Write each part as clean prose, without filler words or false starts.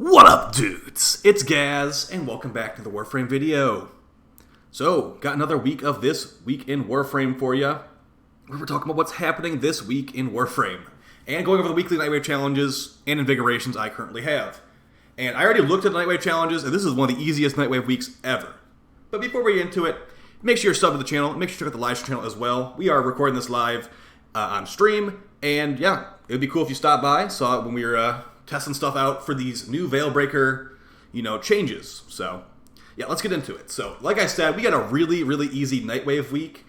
What up, dudes? It's Gaz, and welcome back to the Warframe video. So, got another week of This Week in Warframe for you. We're talking about what's happening this week in Warframe, and going over the weekly Nightwave challenges and Invigorations I currently have. And I already looked at the Nightwave challenges, and this is one of the easiest Nightwave weeks ever. But before we get into it, make sure you're subbed to the channel, make sure you check out the live stream channel as well. We are recording this live on stream, and yeah, it would be cool if you stopped by, saw it when we were testing stuff out for these new Veilbreaker, changes. So, yeah, let's get into it. So, like I said, we got a really, really easy Nightwave week.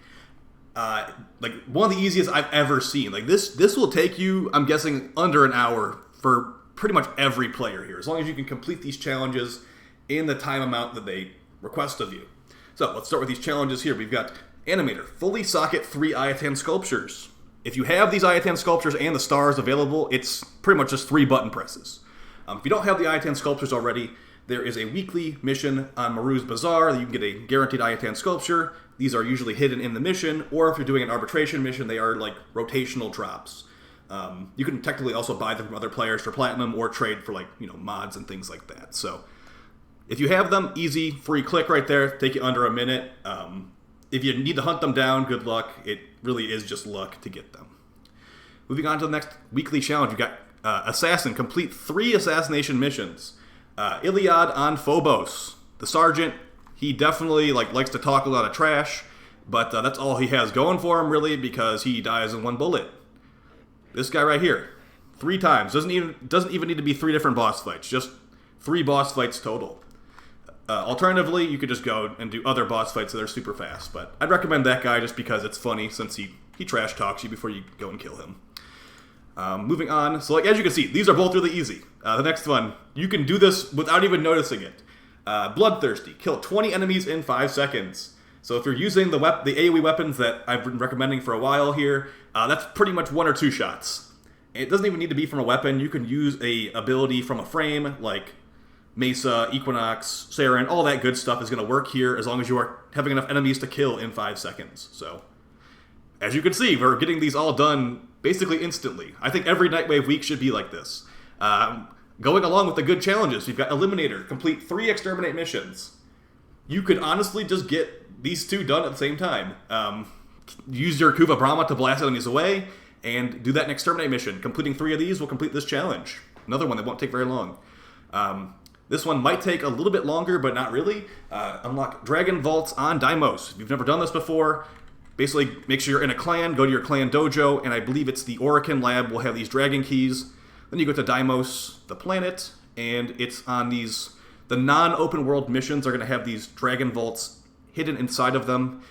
Like, one of the easiest I've ever seen. Like, this will take you, I'm guessing, under an hour for pretty much every player here, as long as you can complete these challenges in the time amount that they request of you. So, let's start with these challenges here. We've got Animator, fully socket 3 Ayatan sculptures. If you have these Ayatan sculptures and the stars available, it's pretty much just 3 button presses. If you don't have the Ayatan sculptures already, there is a weekly mission on Maru's Bazaar that you can get a guaranteed Ayatan sculpture. These are usually hidden in the mission, or if you're doing an arbitration mission, they are like rotational drops. You can technically also buy them from other players for platinum or trade for mods and things like that. So if you have them, easy, free click right there, take you under a minute. If you need to hunt them down, good luck. It really is just luck to get them. Moving on to the next weekly challenge, we've got Assassin, complete 3 assassination missions. Iliad on Phobos. The Sergeant, he definitely likes to talk a lot of trash, but that's all he has going for him, really, because he dies in 1 bullet. This guy right here, 3 times. Doesn't even need to be 3 different boss fights, just 3 boss fights total. Alternatively, you could just go and do other boss fights that are super fast, but I'd recommend that guy just because it's funny, since he trash talks you before you go and kill him. Moving on, so as you can see, these are both really easy. The next one, you can do this without even noticing it. Bloodthirsty, kill 20 enemies in 5 seconds. So if you're using the AoE weapons that I've been recommending for a while here, that's pretty much 1 or 2 shots. It doesn't even need to be from a weapon. You can use a ability from a frame, like Mesa, Equinox, Saren, all that good stuff is going to work here as long as you are having enough enemies to kill in 5 seconds. So, as you can see, we're getting these all done basically instantly. I think every Nightwave week should be like this. Going along with the good challenges, we've got Eliminator, complete 3 exterminate missions. You could honestly just get these 2 done at the same time. Use your Kuva Brahma to blast enemies away, and do that in exterminate mission. Completing 3 of these will complete this challenge. Another one that won't take very long. This one might take a little bit longer, but not really. Unlock Dragon Vaults on Deimos. If you've never done this before, basically make sure you're in a clan, go to your clan dojo, and I believe it's the Orican Lab will have these dragon keys. Then you go to Deimos, the planet, and it's on the non-open world missions are going to have these Dragon Vaults hidden inside of them.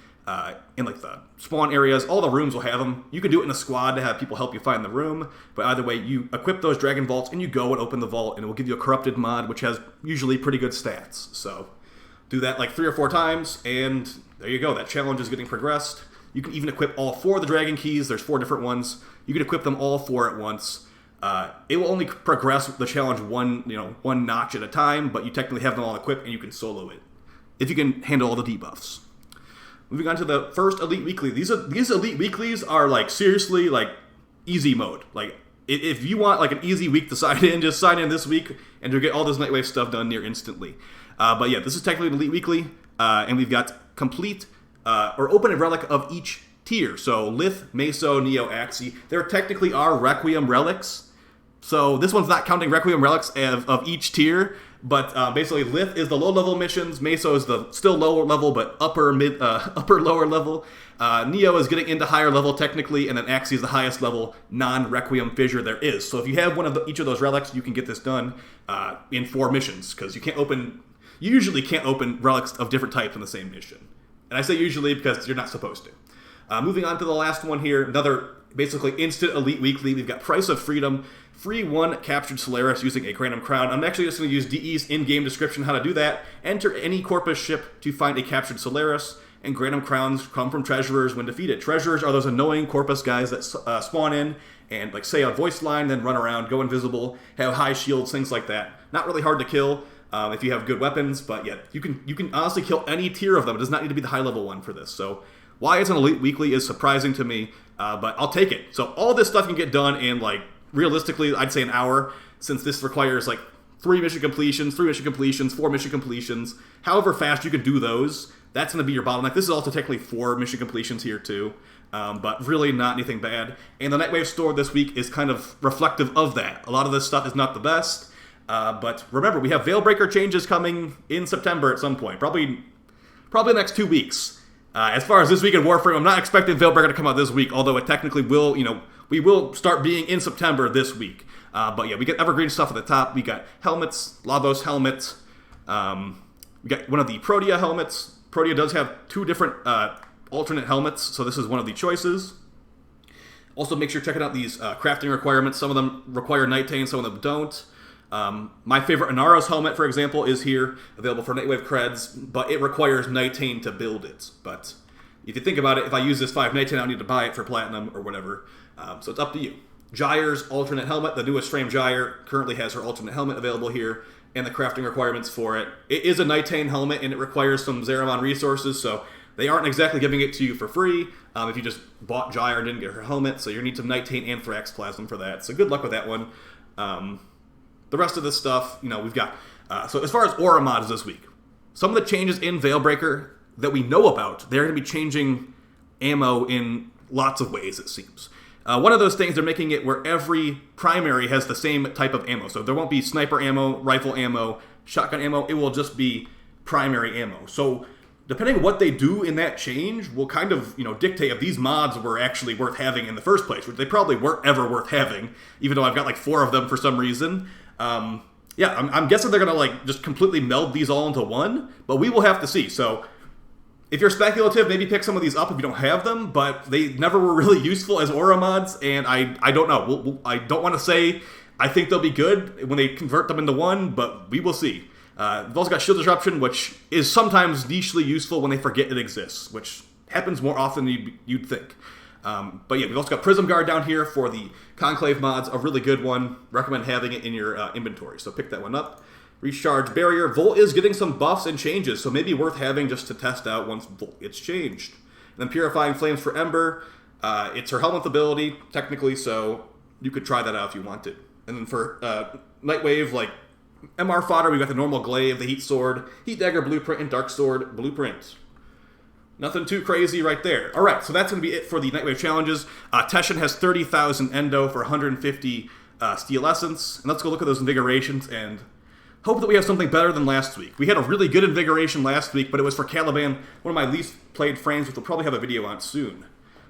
In the spawn areas, all the rooms will have them. You can do it in a squad to have people help you find the room, but either way, you equip those Dragon Vaults and you go and open the vault, and it will give you a corrupted mod, which has usually pretty good stats. So do that 3 or 4 times, and there you go. That challenge is getting progressed. You can even equip all 4 of the Dragon Keys. There's 4 different ones. You can equip them all 4 at once. It will only progress the challenge one notch at a time, but you technically have them all equipped, and you can solo it if you can handle all the debuffs. Moving on to the first Elite Weekly. These Elite Weeklies are seriously easy mode. If you want an easy week to sign in, just sign in this week and you'll get all this Nightwave stuff done near instantly. But yeah, this is technically an Elite Weekly, and we've got complete or open a relic of each tier. So Lith, Meso, Neo, Axii. There technically are Requiem relics. So this one's not counting Requiem relics of each tier. But basically, Lith is the low-level missions. Meso is the still lower level, but upper lower level. Neo is getting into higher level technically, and then Axii is the highest level non-Requiem fissure there is. So if you have each of those relics, you can get this done in 4 missions, because you usually can't open relics of different types in the same mission. And I say usually because you're not supposed to. Moving on to the last one here, another basically instant Elite Weekly. We've got Price of Freedom. Free 1 captured Solaris using a Granum Crown. I'm actually just going to use DE's in-game description how to do that. Enter any Corpus ship to find a captured Solaris, and Granum Crowns come from Treasurers when defeated. Treasurers are those annoying Corpus guys that spawn in and say a voice line, then run around, go invisible, have high shields, things like that. Not really hard to kill if you have good weapons, but yeah, you can honestly kill any tier of them. It does not need to be the high-level one for this. So why it's an Elite Weekly is surprising to me, but I'll take it. So all this stuff can get done in realistically, I'd say an hour, since this requires 3 mission completions, 4 mission completions, however fast you can do those, that's going to be your bottleneck. This is also technically 4 mission completions here too, but really not anything bad. And the Nightwave Store this week is kind of reflective of that. A lot of this stuff is not the best, but remember, we have Veilbreaker changes coming in September at some point, probably the next 2 weeks. As far as this week in Warframe, I'm not expecting Veilbreaker to come out this week, although it technically will, we will start being in September this week. But yeah, we get evergreen stuff at the top. We got helmets, Lavos helmets. We got one of the Protea helmets. Protea does have 2 different alternate helmets, so this is one of the choices. Also, make sure you're checking out these crafting requirements. Some of them require Nightane, some of them don't. My favorite Nora's helmet, for example, is here, available for Nightwave creds, but it requires Nightane to build it. But if you think about it, if I use this 5 Nightane, I don't need to buy it for Platinum or whatever. So it's up to you. Gyre's alternate helmet, the newest frame Gyre, currently has her alternate helmet available here, and the crafting requirements for it. It is a Nightane helmet, and it requires some Zeramon resources, so they aren't exactly giving it to you for free if you just bought Gyre and didn't get her helmet, so you need some Nightane and Thrax Plasm for that. So good luck with that one. The rest of this stuff, we've got... so as far as aura mods this week, some of the changes in Veilbreaker that we know about, they're going to be changing ammo in lots of ways, it seems. One of those things, they're making it where every primary has the same type of ammo. So there won't be sniper ammo, rifle ammo, shotgun ammo. It will just be primary ammo. So depending on what they do in that change will kind of, dictate if these mods were actually worth having in the first place, which they probably weren't ever worth having, even though I've got like 4 of them for some reason. Yeah, I'm guessing they're going to just completely meld these all into one, but we will have to see. So if you're speculative, maybe pick some of these up if you don't have them, but they never were really useful as aura mods, and I don't know. I don't want to say I think they'll be good when they convert them into one, but we will see. We've also got Shield Disruption, which is sometimes nichely useful when they forget it exists, which happens more often than you'd think. But yeah, we've also got Prism Guard down here for the Conclave mods, a really good one. Recommend having it in your inventory, so pick that one up. Recharge Barrier. Volt is getting some buffs and changes, so maybe worth having just to test out once Volt gets changed. And then Purifying Flames for Ember. It's her helmet ability, technically, so you could try that out if you wanted. And then for Nightwave, MR fodder, we've got the normal Glaive, the Heat Sword, Heat Dagger Blueprint, and Dark Sword Blueprint. Nothing too crazy right there. Alright, so that's going to be it for the Nightwave challenges. Teshin has 30,000 Endo for 150 Steel Essence. And let's go look at those Invigorations and hope that we have something better than last week. We had a really good Invigoration last week, but it was for Caliban, one of my least played frames, which we'll probably have a video on soon.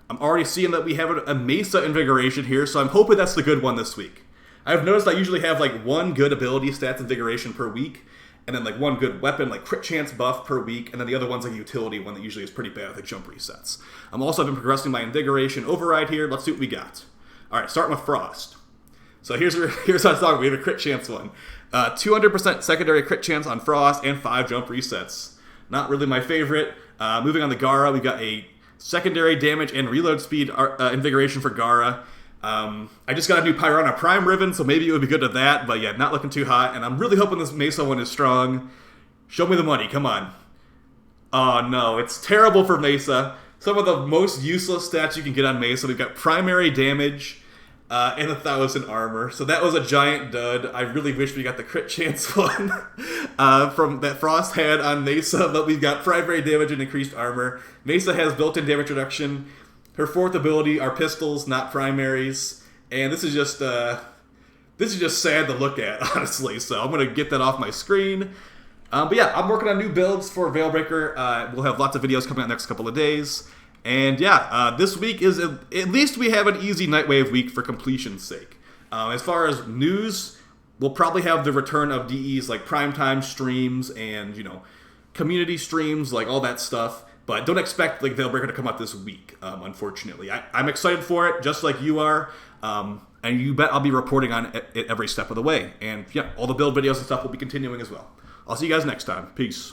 I'm already seeing that we have a Mesa Invigoration here, so I'm hoping that's the good one this week. I've noticed I usually have 1 good ability stats Invigoration per week, and then 1 good weapon, crit chance buff per week, and then the other one's a utility one that usually is pretty bad with jump resets. I'm also been progressing my Invigoration override here. Let's see what we got. Alright, starting with Frost. So here's what I was talking. We have a crit chance one. 200% secondary crit chance on Frost and 5 jump resets. Not really my favorite. Moving on to Gara, we've got a secondary damage and reload speed Invigoration for Gara. I just got a new Pyrana Prime Ribbon, so maybe it would be good at that, but yeah, not looking too hot, and I'm really hoping this Mesa one is strong. Show me the money, come on. Oh no, it's terrible for Mesa. Some of the most useless stats you can get on Mesa. We've got primary damage and 1,000 armor, so that was a giant dud. I really wish we got the crit chance one from that Frost had on Mesa, but we've got primary damage and increased armor. Mesa has built-in damage reduction. Her 4th ability are pistols, not primaries, and this is just sad to look at, honestly. So I'm gonna get that off my screen. But yeah, I'm working on new builds for Veilbreaker. We'll have lots of videos coming out next couple of days, and yeah, this week is at least we have an easy Nightwave week for completion's sake. As far as news, we'll probably have the return of DE's primetime streams and community streams, all that stuff. But don't expect Veilbreaker to come out this week, unfortunately. I'm excited for it, just like you are. And you bet I'll be reporting on it every step of the way. And yeah, all the build videos and stuff will be continuing as well. I'll see you guys next time. Peace.